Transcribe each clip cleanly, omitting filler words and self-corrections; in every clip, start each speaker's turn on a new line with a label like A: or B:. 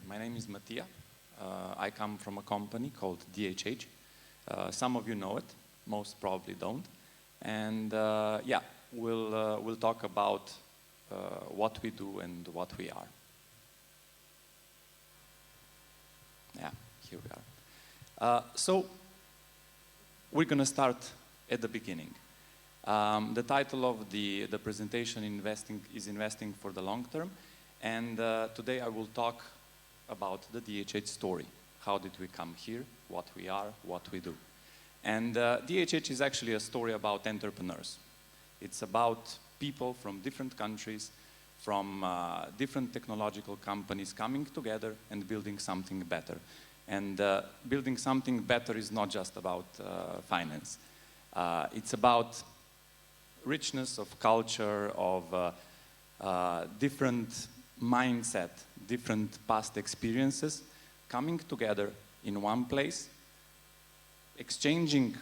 A: my name is Matija. I come from a company called DHH. Some of you know it, most probably don't. And yeah, we'll talk about what we do and what we are. Yeah, here we are. So we're going to start at the beginning. The title of the presentation is Investing for the Long Term. And today I will talk about the DHH story. How did we come here, what we are, what we do. And DHH is actually a story about entrepreneurs. It's about people from different countries, from different technological companies coming together and building something better. And building something better is not just about finance. It's about richness of culture, of different mindset, different past experiences, coming together in one place, exchanging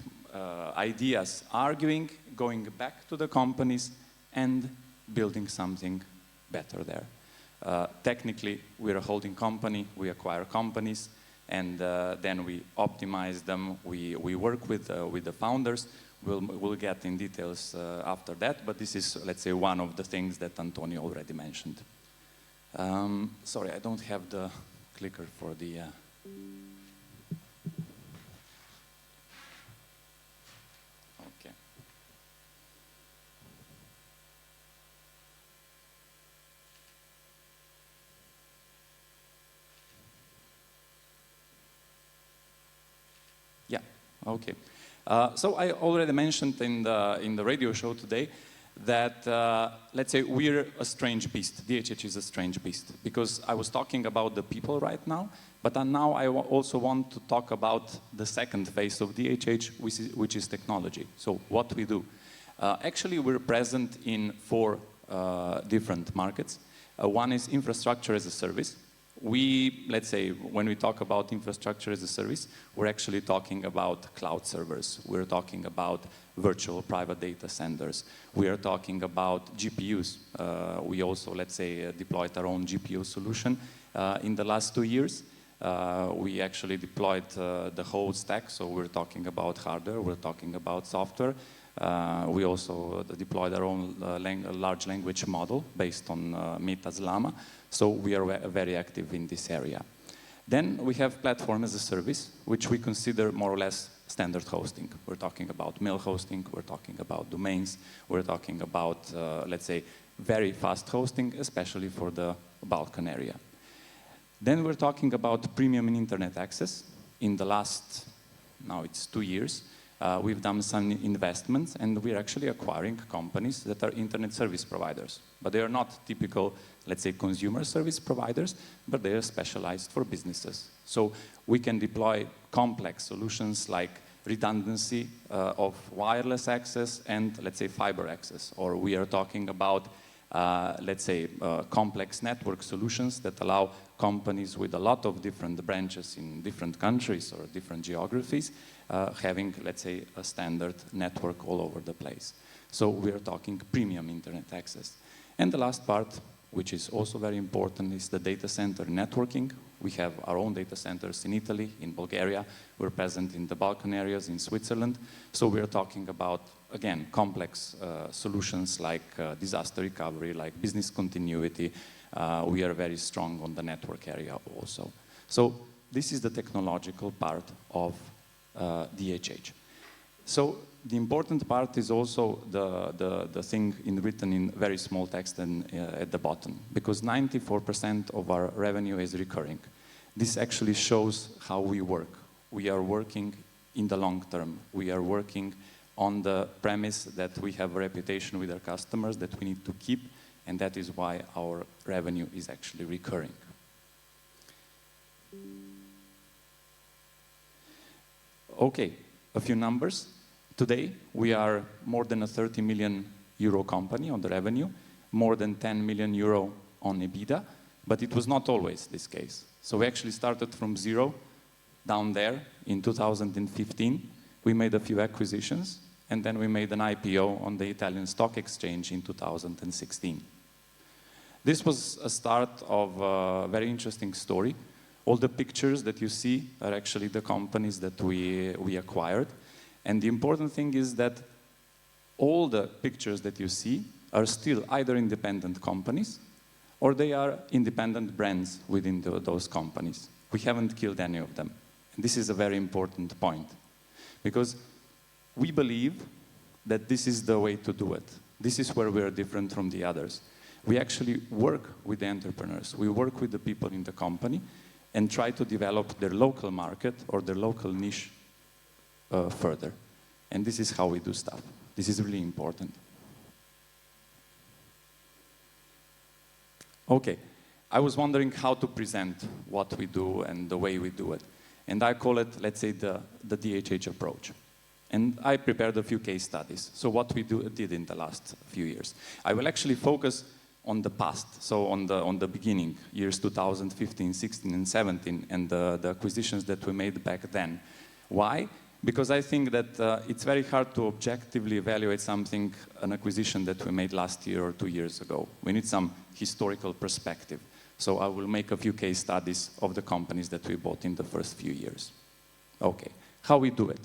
A: ideas, arguing, going back to the companies, and building something better there. Technically, we're a holding company, we acquire companies, and then we optimize them, we work with the founders. We'll get in details after that, but this is, let's say, one of the things that Antonio already mentioned. Sorry, I don't have the clicker for the... Okay. Yeah, okay. So I already mentioned in the radio show today that, let's say, we're a strange beast. DHH is a strange beast, because I was talking about the people right now, but now I also want to talk about the second phase of DHH, which is technology. So what we do. Actually, we're present in 4 different markets. One is infrastructure as a service. Let's say, when we talk about infrastructure as a service, we're actually talking about cloud servers. We're talking about virtual private data centers. We are talking about GPUs. We also, let's say, deployed our own GPU solution in the last 2 years. We actually deployed the whole stack, so we're talking about hardware, we're talking about software. We also deployed our own large language model based on Meta's Llama. So we are very active in this area. Then we have platform as a service, which we consider more or less standard hosting. We're talking about mail hosting, we're talking about domains, we're talking about, let's say, very fast hosting, especially for the Balkan area. Then we're talking about premium and internet access. In the last, now it's 2 years, we've done some investments, and we're actually acquiring companies that are internet service providers. But they are not typical, let's say, consumer service providers, but they are specialized for businesses. So we can deploy complex solutions like redundancy of wireless access and, let's say, fiber access. Or we are talking about, let's say, complex network solutions that allow companies with a lot of different branches in different countries or different geographies having, let's say, a standard network all over the place. So we are talking premium internet access. And the last part, which is also very important, is the data center networking. We have our own data centers in Italy, in Bulgaria. We're present in the Balkan areas, in Switzerland. So we're talking about, again, complex solutions like disaster recovery, like business continuity. We are very strong on the network area also. So this is the technological part of DHH. So the important part is also the thing written in very small text and at the bottom, because 94% of our revenue is recurring. This actually shows how we work. We are working in the long term. We are working on the premise that we have a reputation with our customers that we need to keep, and that is why our revenue is actually recurring. Okay, a few numbers. Today, we are more than a 30 million euro company on the revenue, more than 10 million euro on EBITDA, but it was not always this case. So we actually started from zero down there in 2015. We made a few acquisitions, and then we made an IPO on the Italian Stock Exchange in 2016. This was a start of a very interesting story. All the pictures that you see are actually the companies that we acquired. And the important thing is that all the pictures that you see are still either independent companies or they are independent brands within those companies. We haven't killed any of them. And this is a very important point because we believe that this is the way to do it. This is where we are different from the others. We actually work with the entrepreneurs. We work with the people in the company and try to develop their local market or their local niche further. And this is how we do stuff. This is really important. Okay, I was wondering how to present what we do and the way we do it. And I call it, let's say, the DHH approach. And I prepared a few case studies. So what we did in the last few years. I will actually focus on the past, so on the beginning, years 2015, 16, and 17, and the acquisitions that we made back then. Why? Because I think that it's very hard to objectively evaluate something, an acquisition that we made last year or 2 years ago. We need some historical perspective. So I will make a few case studies of the companies that we bought in the first few years. Okay, how we do it.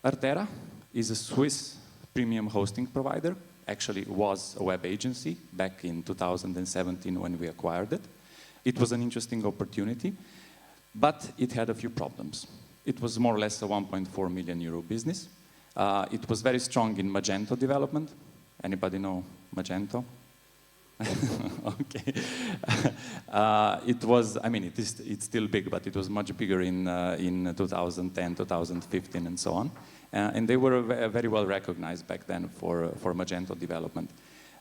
A: Artera is a Swiss premium hosting provider. Actually, it was a web agency back in 2017 when we acquired it. It was an interesting opportunity, but it had a few problems. It was more or less a 1.4 million euro business. It was very strong in Magento development. Anybody know Magento? Okay. It was, I mean, it's still big, but it was much bigger in 2010, 2015, and so on. And they were very well recognized back then for Magento development.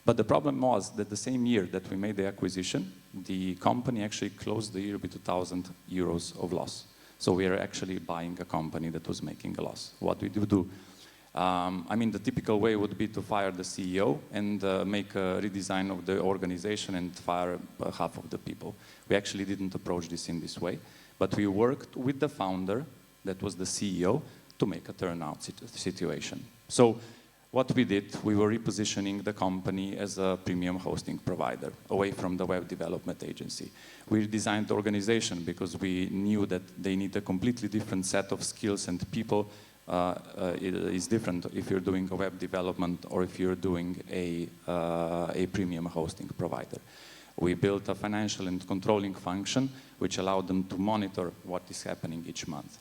A: But the problem was that the same year that we made the acquisition, the company actually closed the year with 2,000 euros of loss. So we are actually buying a company that was making a loss. What we do? I mean, the typical way would be to fire the CEO and make a redesign of the organization and fire half of the people. We actually didn't approach this in this way, but we worked with the founder, that was the CEO, to make a turnout situation. So what we did, we were repositioning the company as a premium hosting provider, away from the web development agency. We redesigned the organization because we knew that they need a completely different set of skills and people. It is different if you're doing a web development or if you're doing a premium hosting provider. We built a financial and controlling function which allowed them to monitor what is happening each month.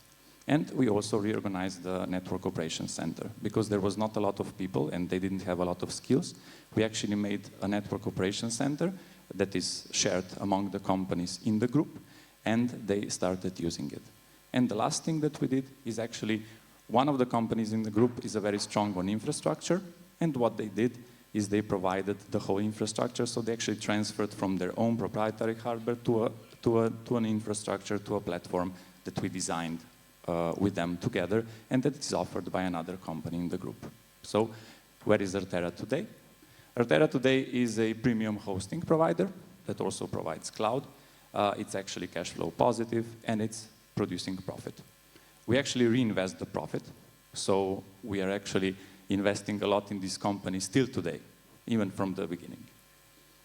A: And we also reorganized the network operations center because there was not a lot of people and they didn't have a lot of skills. We actually made a network operations center that is shared among the companies in the group, and they started using it. And the last thing that we did is actually one of the companies in the group is very strong on infrastructure, and what they did is they provided the whole infrastructure, so they actually transferred from their own proprietary hardware to an infrastructure, to a platform that we designed with them together, and that is offered by another company in the group. So where is Artera today? Artera today is a premium hosting provider that also provides cloud. It's actually cash flow positive, and it's producing profit. We actually reinvest the profit, so we are actually investing a lot in this company still today, even from the beginning.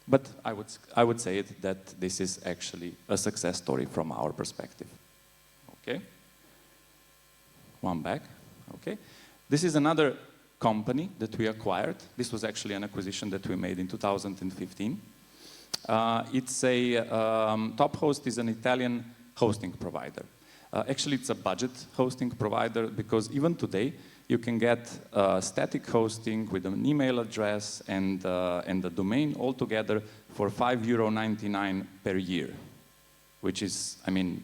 A: But I would say that this is actually a success story from our perspective. Okay? One back. Okay. This is another company that we acquired. This was actually an acquisition that we made in 2015. It's a TopHost is an Italian hosting provider. Actually, it's a budget hosting provider because even today you can get static hosting with an email address and the domain all together for €5.99 per year, which is, I mean,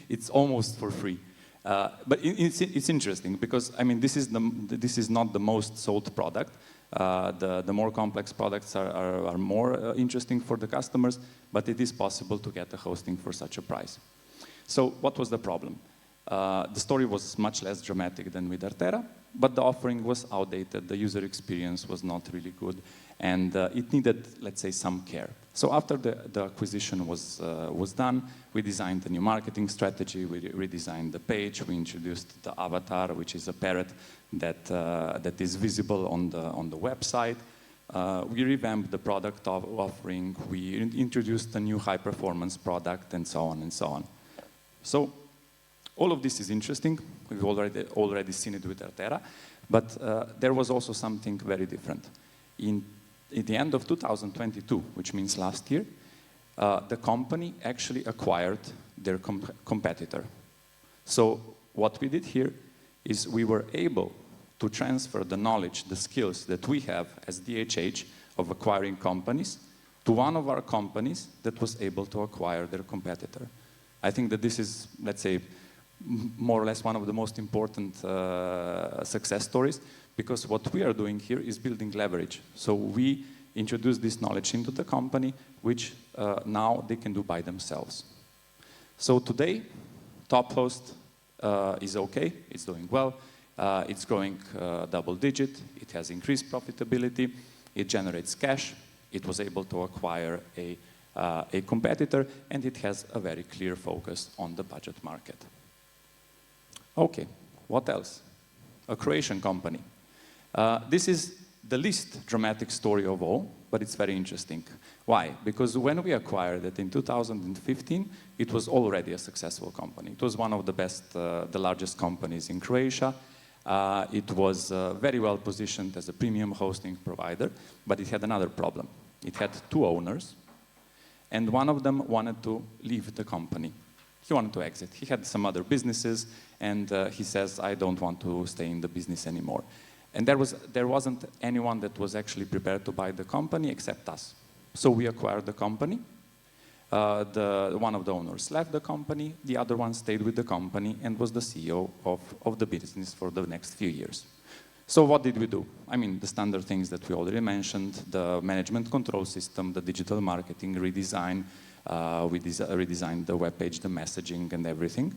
A: it's almost for free. But it's interesting because, I mean, this is not the most sold product. The more complex products are more interesting for the customers, but it is possible to get the hosting for such a price. So what was the problem? The story was much less dramatic than with Artera, but the offering was outdated, the user experience was not really good, and it needed, let's say, some care. So after the acquisition was done, we designed a new marketing strategy, we redesigned the page, we introduced the avatar, which is a parrot that is visible on the website. we revamped the product offering, we introduced a new high-performance product, and so on and so on. So all of this is interesting. We've already seen it with Artera, but there was also something very different. In the end of 2022, which means last year, the company actually acquired their competitor. So what we did here is we were able to transfer the knowledge, the skills that we have as DHH of acquiring companies to one of our companies that was able to acquire their competitor. I think that this is, let's say, more or less one of the most important success stories, because what we are doing here is building leverage. So we introduce this knowledge into the company, which now they can do by themselves. So today, Tophost is okay, it's doing well, it's growing double digit, it has increased profitability, it generates cash, it was able to acquire a competitor, and it has a very clear focus on the budget market. Okay, what else? A Croatian company. This is the least dramatic story of all, but it's very interesting. Why? Because when we acquired it in 2015, it was already a successful company. It was one of the best, the largest companies in Croatia. It was very well positioned as a premium hosting provider, but it had another problem. It had two owners, and one of them wanted to leave the company. He wanted to exit. He had some other businesses, and he says, I don't want to stay in the business anymore. And there wasn't anyone that was actually prepared to buy the company except us. So we acquired the company. One of the owners left the company, the other one stayed with the company and was the CEO of the business for the next few years. So what did we do? I mean, the standard things that we already mentioned, the management control system, the digital marketing redesign, we redesigned the webpage, the messaging and everything.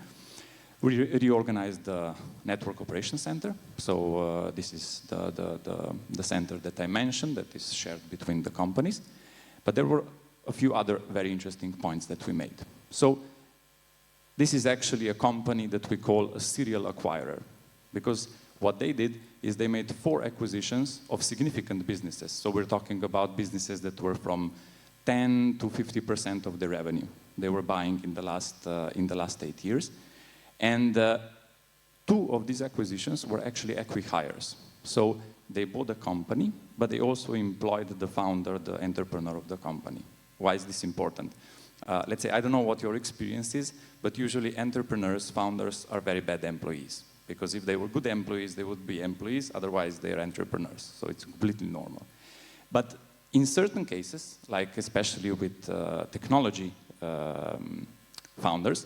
A: We reorganized the network operations center. So this is the center that I mentioned that is shared between the companies. But there were a few other very interesting points that we made. So this is actually a company that we call a serial acquirer, because what they did is they made 4 acquisitions of significant businesses. So we're talking about businesses that were from 10 to 50% of the revenue they were buying in the last 8 years. And 2 of these acquisitions were actually acqui-hires. So they bought a company, but they also employed the founder, the entrepreneur of the company. Why is this important? Let's say, I don't know what your experience is, but usually entrepreneurs, founders are very bad employees. Because if they were good employees, they would be employees, otherwise they're entrepreneurs. So it's completely normal. But in certain cases, like especially with technology founders,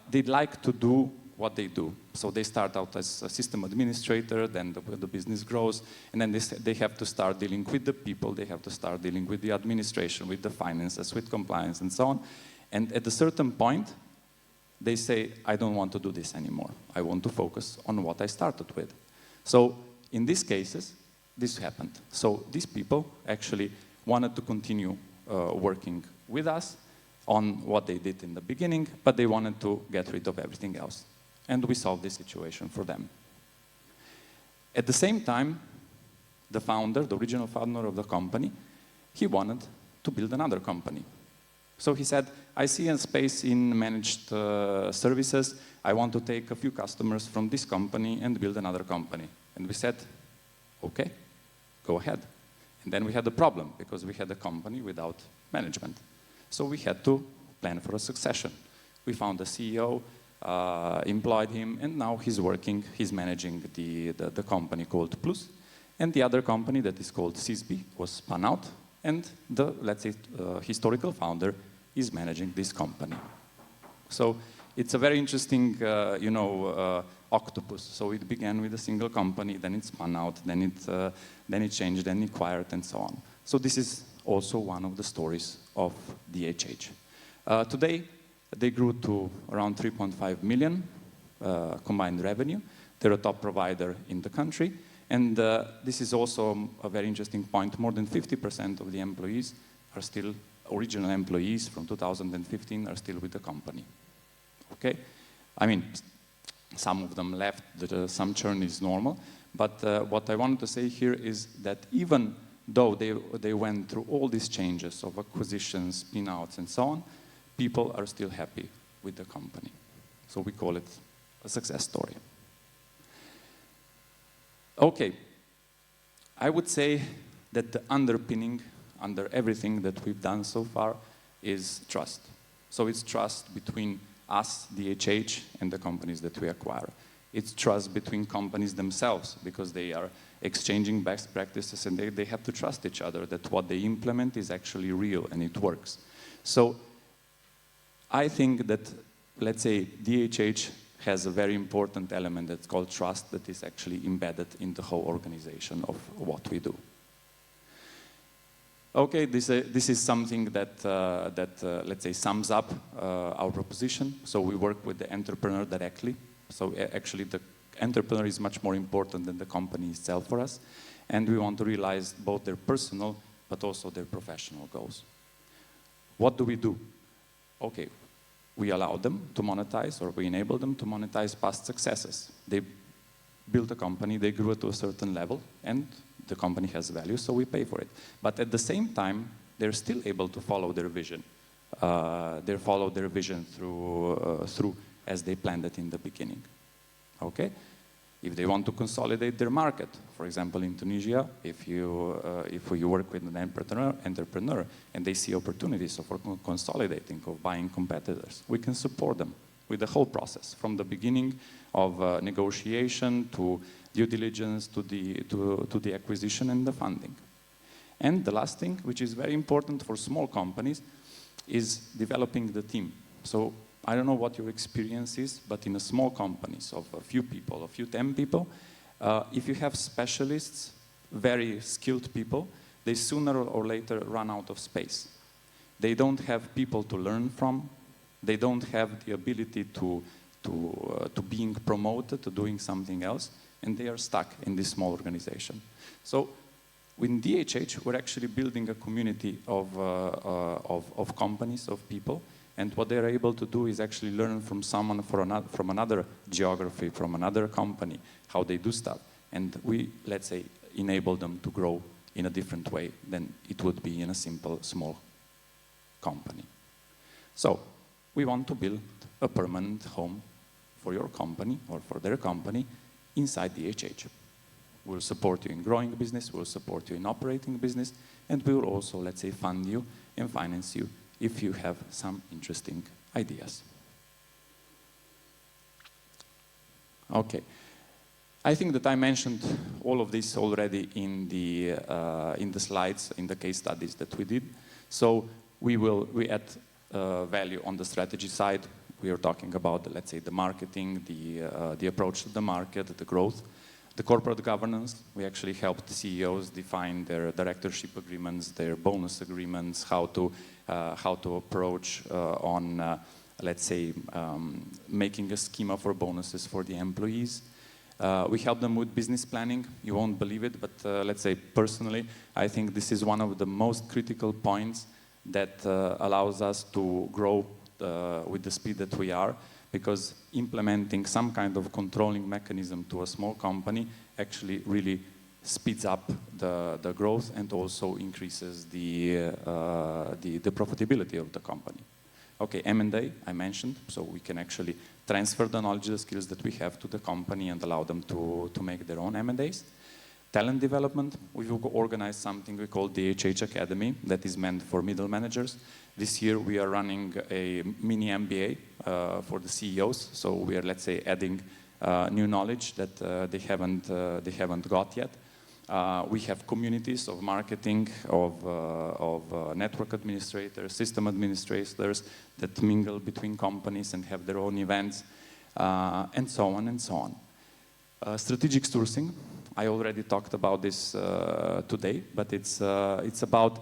A: they'd like to do what they do. So they start out as a system administrator, then the business grows, and then they have to start dealing with the people, they have to start dealing with the administration, with the finances, with compliance, and so on. And at a certain point, they say, I don't want to do this anymore. I want to focus on what I started with. So in these cases, this happened. So these people actually wanted to continue working with us on what they did in the beginning, but they wanted to get rid of everything else. And we solved this situation for them. At the same time, the founder, the original founder of the company, he wanted to build another company. So he said, I see a space in managed services. I want to take a few customers from this company and build another company. And we said, okay, go ahead. And then we had a problem because we had a company without management. So we had to plan for a succession. We found a CEO, employed him, and now he's working, he's managing the company called Plus. And the other company that is called Sisby was spun out, and the, let's say, historical founder is managing this company. So it's a very interesting, octopus. So it began with a single company, then it spun out, then it changed, then acquired, and so on. So this is also one of the stories of DHH. Today, they grew to around 3.5 million combined revenue. They're a top provider in the country. And this is also a very interesting point. More than 50% of the employees are still original employees from 2015 are still with the company. Okay? I mean, some of them left, some churn is normal. But what I wanted to say here is that even though they went through all these changes of acquisitions, spin-outs, and so on, people are still happy with the company. So we call it a success story. Okay, I would say that the underpinning under everything that we've done so far is trust. So it's trust between us, DHH, and the companies that we acquire. It's trust between companies themselves, because they are exchanging best practices and they have to trust each other that what they implement is actually real and it works. So I think that, let's say, DHH has a very important element that's called trust that is actually embedded in the whole organization of what we do. Okay, this is something that, let's say, sums up our proposition. So we work with the entrepreneur directly. So actually the entrepreneur is much more important than the company itself for us. And we want to realize both their personal but also their professional goals. What do we do? Okay, we allow them to monetize, or we enable them to monetize past successes. They built a company, they grew it to a certain level, and the company has value, so we pay for it. But at the same time, they're still able to follow their vision. They follow their vision through as they planned it in the beginning. Okay? If they want to consolidate their market, for example, in Tunisia, if you work with an entrepreneur and they see opportunities for consolidating, of buying competitors, we can support them with the whole process, from the beginning of negotiation to due diligence to the acquisition and the funding. And the last thing, which is very important for small companies, is developing the team. So I don't know what your experience is, but in a small companies of a few people, a few 10 people, if you have specialists, very skilled people, they sooner or later run out of space. They don't have people to learn from. They don't have the ability to being promoted, to doing something else, and they are stuck in this small organization. So in DHH, we're actually building a community of companies, of people, and what they're able to do is actually learn from someone from another geography, from another company, how they do stuff. And we, let's say, enable them to grow in a different way than it would be in a simple, small company. So we want to build a permanent home for your company or for their company inside DHH. We'll support you in growing business, we'll support you in operating business, and we will also, let's say, fund you and finance you if you have some interesting ideas. Okay. I think that I mentioned all of this already in the slides, in the case studies that we did. So we add value on the strategy side. We are talking about, let's say, the marketing, the approach to the market, the growth. The corporate governance, we actually helped the CEOs define their directorship agreements, their bonus agreements, how to approach let's say, making a schema for bonuses for the employees. We help them with business planning. You won't believe it, but let's say personally, I think this is one of the most critical points that allows us to grow with the speed that we are, because implementing some kind of controlling mechanism to a small company actually really speeds up the growth and also increases the profitability of the company. Okay, M&A, I mentioned, so we can actually transfer the knowledge, the skills that we have to the company and allow them to make their own M&As. Talent development, we've organized something we call DHH Academy that is meant for middle managers. This year we are running a mini MBA for the CEOs, so we are, let's say, adding new knowledge that they haven't got yet. We have communities of marketing, of network administrators, system administrators that mingle between companies and have their own events, and so on and so on. Strategic sourcing, I already talked about this today, but it's about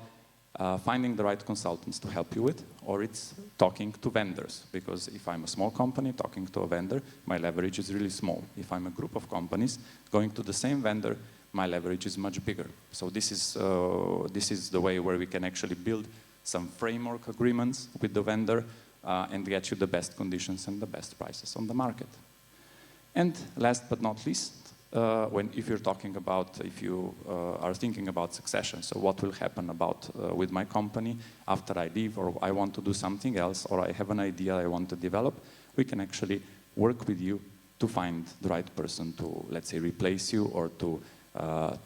A: finding the right consultants to help you with, or it's talking to vendors, because if I'm a small company talking to a vendor, my leverage is really small. If I'm a group of companies going to the same vendor, my leverage is much bigger. So this is the way where we can actually build some framework agreements with the vendor and get you the best conditions and the best prices on the market. And last but not least, if you're talking about, if you are thinking about succession, so what will happen about with my company after I leave, or I want to do something else, or I have an idea I want to develop, we can actually work with you to find the right person to, let's say, replace you or to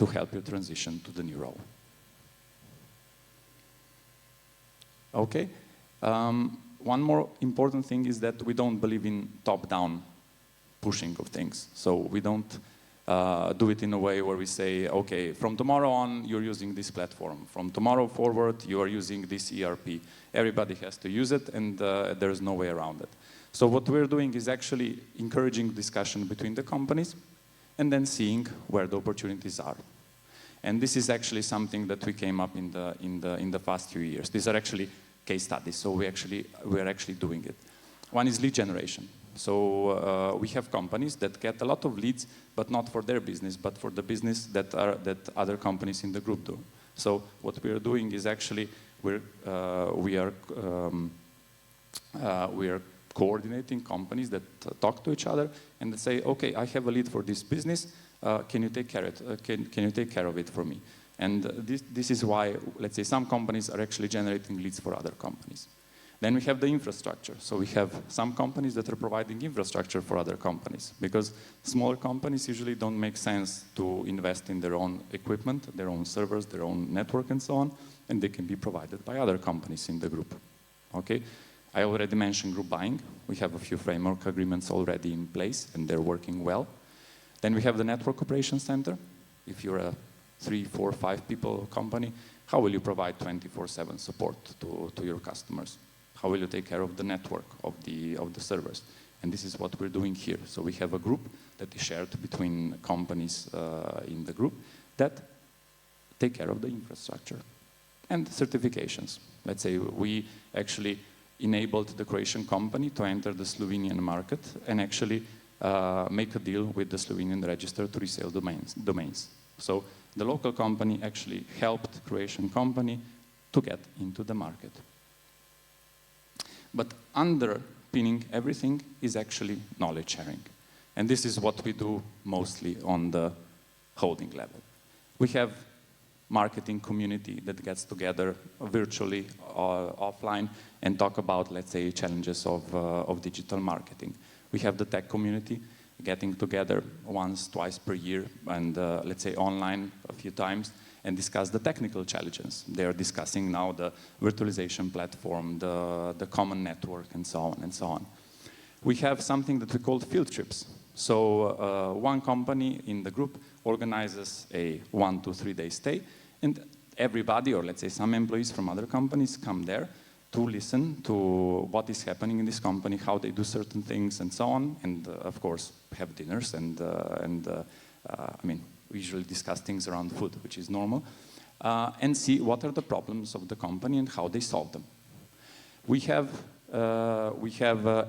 A: help you transition to the new role. Okay. One more important thing is that we don't believe in top-down pushing of things. So we don't do it in a way where we say, okay, from tomorrow on, you're using this platform. From tomorrow forward, you are using this ERP. Everybody has to use it, and there's no way around it. So what we're doing is actually encouraging discussion between the companies and then seeing where the opportunities are. And this is actually something that we came up in the past few years. These are actually case studies, so we are actually doing it. One is lead generation. So we have companies that get a lot of leads, but not for their business, but for the business that other companies in the group do. So what we are doing is actually we are coordinating companies that talk to each other and that say, okay, I have a lead for this business. Can you take care of it? Can you take care of it for me? And this is why, let's say, some companies are actually generating leads for other companies. Then we have the infrastructure. So we have some companies that are providing infrastructure for other companies, because smaller companies usually don't make sense to invest in their own equipment, their own servers, their own network, and so on, and they can be provided by other companies in the group. Okay? I already mentioned group buying. We have a few framework agreements already in place, and they're working well. Then we have the network operations center. If you're a 3, 4, 5 people company, how will you provide 24/7 support to your customers? How will you take care of the network, of the servers? And this is what we're doing here. So we have a group that is shared between companies in the group that take care of the infrastructure. And certifications. Let's say we actually enabled the Croatian company to enter the Slovenian market and actually make a deal with the Slovenian register to resell domains. So the local company actually helped the Croatian company to get into the market. But underpinning everything is actually knowledge sharing. And this is what we do mostly on the holding level. We have marketing community that gets together virtually or offline and talk about, let's say, challenges of digital marketing. We have the tech community getting together once, twice per year and, let's say, online a few times and discuss the technical challenges. They are discussing now the virtualization platform, the common network, and so on and so on. We have something that we call field trips. So one company in the group organizes a 1 to 3 day stay, and everybody, or let's say some employees from other companies, come there to listen to what is happening in this company, how they do certain things, and so on, and of course have dinners and I mean, we usually discuss things around food, which is normal, and see what are the problems of the company and how they solve them. We have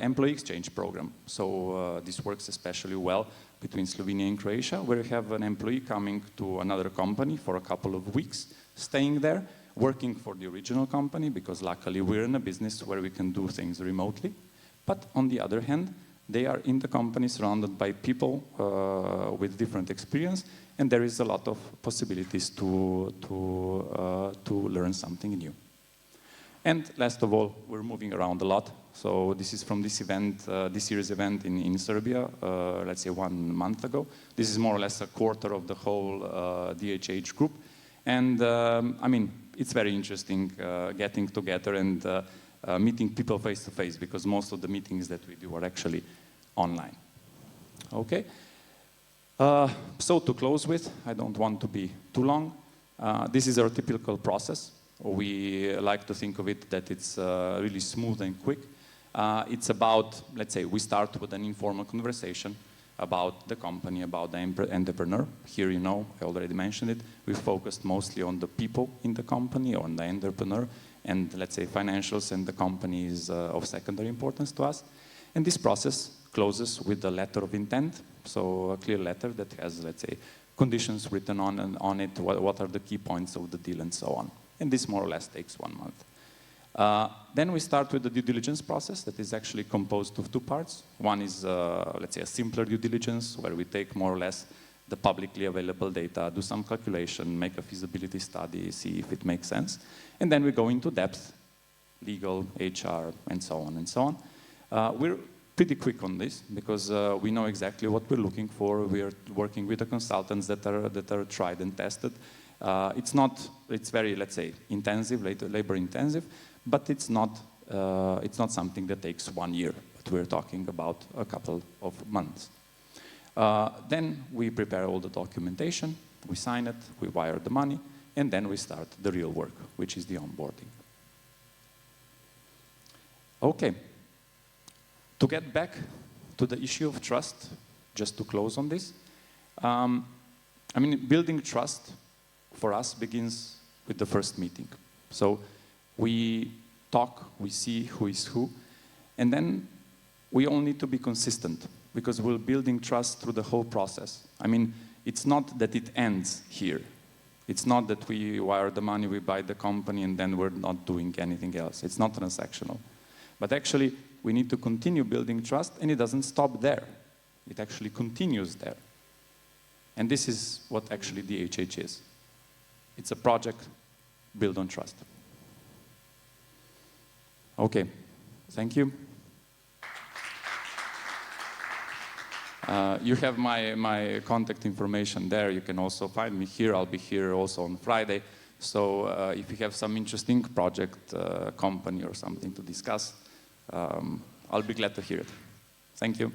A: employee exchange program. So this works especially well between Slovenia and Croatia, where we have an employee coming to another company for a couple of weeks, staying there, working for the original company, because luckily we're in a business where we can do things remotely. But on the other hand, they are in the company surrounded by people with different experience, and there is a lot of possibilities to learn something new. And last of all, we're moving around a lot. So this is from this event, this year's event in Serbia, let's say 1 month ago. This is more or less a quarter of the whole DHH group. And I mean, it's very interesting getting together and meeting people face to face, because most of the meetings that we do are actually online. Okay. So to close with, I don't want to be too long. This is our typical process. We like to think of it that it's really smooth and quick. It's about, let's say, we start with an informal conversation about the company, about the entrepreneur. Here, you know, I already mentioned it. We focused mostly on the people in the company, on the entrepreneur, and let's say financials and the company is of secondary importance to us. And this process closes with a letter of intent, so a clear letter that has, let's say, conditions written on it, what are the key points of the deal, and so on. And this more or less takes 1 month. Then we start with the due diligence process that is actually composed of 2 parts. One is, let's say, a simpler due diligence, where we take more or less the publicly available data, do some calculation, make a feasibility study, see if it makes sense. And then we go into depth, legal, HR, and so on and so on. We're pretty quick on this because we know exactly what we're looking for. We are working with the consultants that are tried and tested. It's very, let's say, intensive, labor intensive, but it's not something that takes 1 year, but we're talking about a couple of months. Then we prepare all the documentation, we sign it, we wire the money, and then we start the real work, which is the onboarding. Okay. To get back to the issue of trust, just to close on this, I mean, building trust for us begins with the first meeting. So we talk, we see who is who, and then we all need to be consistent because we're building trust through the whole process. I mean, it's not that it ends here. It's not that we wire the money, we buy the company, and then we're not doing anything else. It's not transactional. But actually, we need to continue building trust, and it doesn't stop there. It actually continues there. And this is what actually DHH is. It's a project built on trust. Okay, thank you. You have my contact information there. You can also find me here. I'll be here also on Friday. So if you have some interesting project, company or something to discuss, I'll be glad to hear it. Thank you.